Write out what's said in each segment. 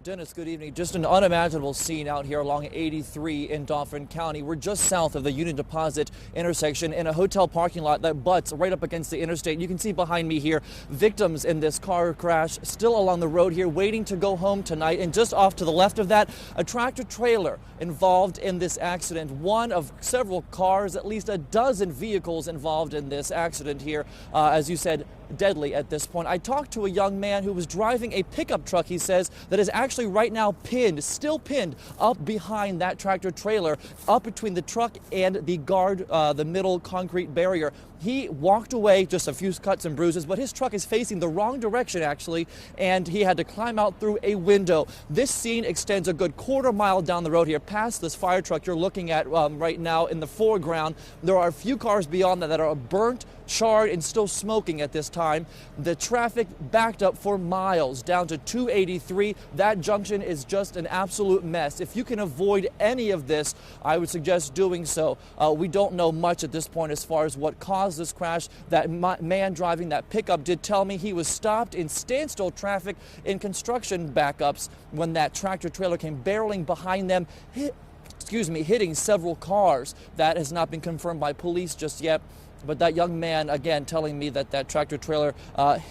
Dennis, good evening. Just an unimaginable scene out here along 83 in Dauphin County. We're just south of the Union Deposit intersection in a hotel parking lot that butts right up against the interstate. You can see behind me here victims in this car crash still along the road here waiting to go home tonight. And just off to the left of that, a tractor trailer involved in this accident. One of several cars, at least a dozen vehicles involved in this accident here. As you said, deadly at this point. I talked to a young man who was driving a pickup truck, he says, that is actually right now still pinned up behind that tractor trailer, up between the truck and the guard, the middle concrete barrier. He walked away, just a few cuts and bruises, but his truck is facing the wrong direction actually, and he had to climb out through a window. This scene extends a good quarter-mile down the road here, past this fire truck you're looking at right now in the foreground. There are a few cars beyond that are burnt, charred, and still smoking at this time. The traffic backed up for miles down to 283. That junction is just an absolute mess. If you can avoid any of this, I would suggest doing so. We don't know much at this point as far as what caused this crash. That man driving that pickup did tell me he was stopped in standstill traffic in construction backups when that tractor trailer came barreling behind them, hitting several cars. That has not been confirmed by police just yet. But that young man, again, telling me that that tractor trailer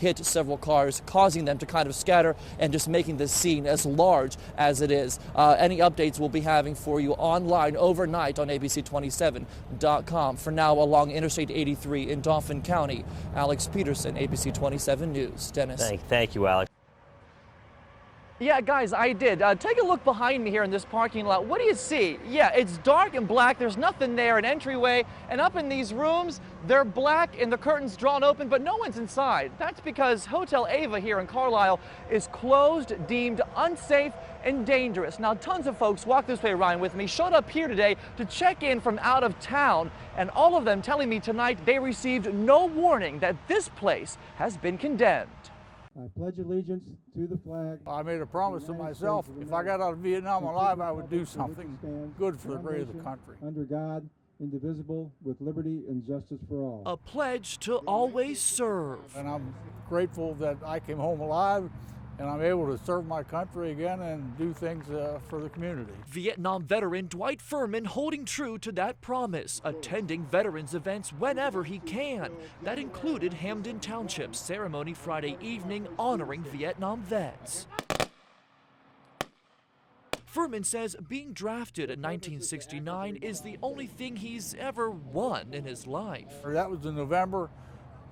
hit several cars, causing them to kind of scatter and just making this scene as large as it is. Any updates we'll be having for you online overnight on abc27.com. For now, along Interstate 83 in Dauphin County, Alex Peterson, ABC 27 News. Dennis. Thank you, Alex. Yeah, guys, I did. Take a look behind me here in this parking lot. What do you see? Yeah, it's dark and black. There's nothing there, an entryway. And up in these rooms, they're black and the curtains drawn open, but no one's inside. That's because Hotel Ava here in Carlisle is closed, deemed unsafe and dangerous. Now, tons of folks, walk this way, Ryan, with me, showed up here today to check in from out of town. And all of them telling me tonight they received no warning that this place has been condemned. I pledge allegiance to the flag. I made a promise to myself, if I got out of Vietnam alive, I would do something good for the great of the country. Under God, indivisible, with liberty and justice for all. A pledge to always serve. And I'm grateful that I came home alive and I'm able to serve my country again and do things for the community. Vietnam veteran Dwight Furman holding true to that promise, attending veterans events whenever he can. That included Hamden Township's ceremony Friday evening honoring Vietnam vets. Furman says being drafted in 1969 is the only thing he's ever won in his life. That was in November,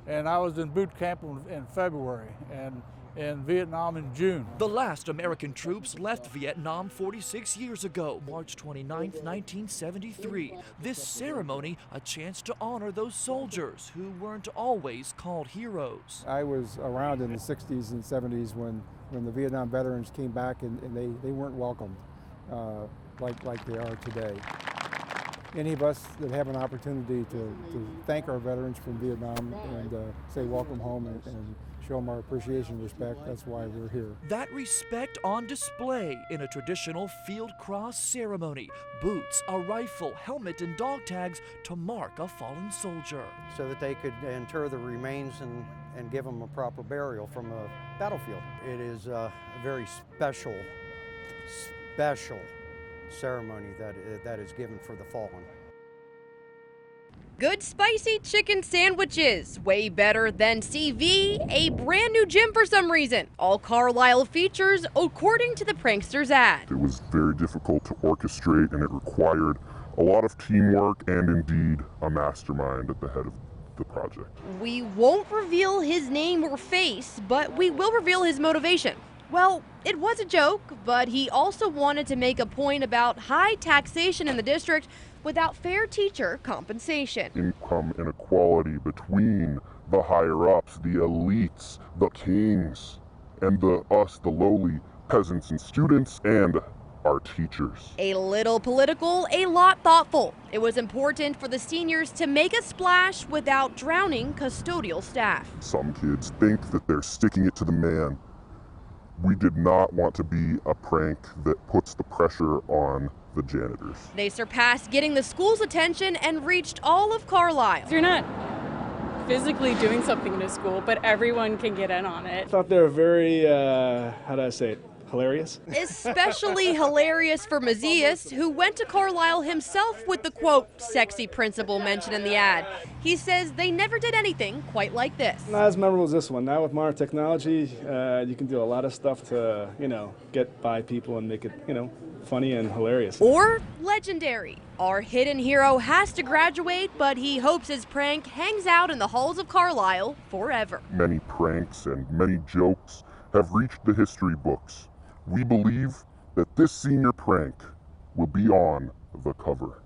and I was in boot camp in February, and in Vietnam in June. The last American troops left Vietnam 46 years ago, March 29, 1973. This ceremony, a chance to honor those soldiers who weren't always called heroes. I was around in the 60s and 70s when the Vietnam veterans came back and they weren't welcomed like they are today. Any of us that have an opportunity to thank our veterans from Vietnam and say welcome home and show them our appreciation and respect, that's why we're here. That respect on display in a traditional field cross ceremony. Boots, a rifle, helmet, and dog tags to mark a fallen soldier. So that they could inter the remains and give them a proper burial from a battlefield. It is a very special ceremony that is given for the fallen. Good spicy chicken sandwiches, way better than CV, a brand new gym for some reason. All Carlisle features according to the prankster's ad. It was very difficult to orchestrate and it required a lot of teamwork and indeed a mastermind at the head of the project. We won't reveal his name or face, but we will reveal his motivation. Well, it was a joke, but he also wanted to make a point about high taxation in the district without fair teacher compensation. Income inequality between the higher-ups, the elites, the kings, and the lowly peasants and students, and our teachers. A little political, a lot thoughtful. It was important for the seniors to make a splash without drowning custodial staff. Some kids think that they're sticking it to the man. We did not want to be a prank that puts the pressure on the janitors. They surpassed getting the school's attention and reached all of Carlisle. You're not physically doing something in a school, but everyone can get in on it. I thought they were very, how do I say it, hilarious. Especially hilarious for Mazias, who went to Carlisle himself with the quote, sexy principal mentioned in the ad. He says they never did anything quite like this. Not as memorable as this one. Now with modern technology, you can do a lot of stuff to, get by people and make it, funny and hilarious. Or legendary. Our hidden hero has to graduate, but he hopes his prank hangs out in the halls of Carlisle forever. Many pranks and many jokes have reached the history books. We believe that this senior prank will be on the cover.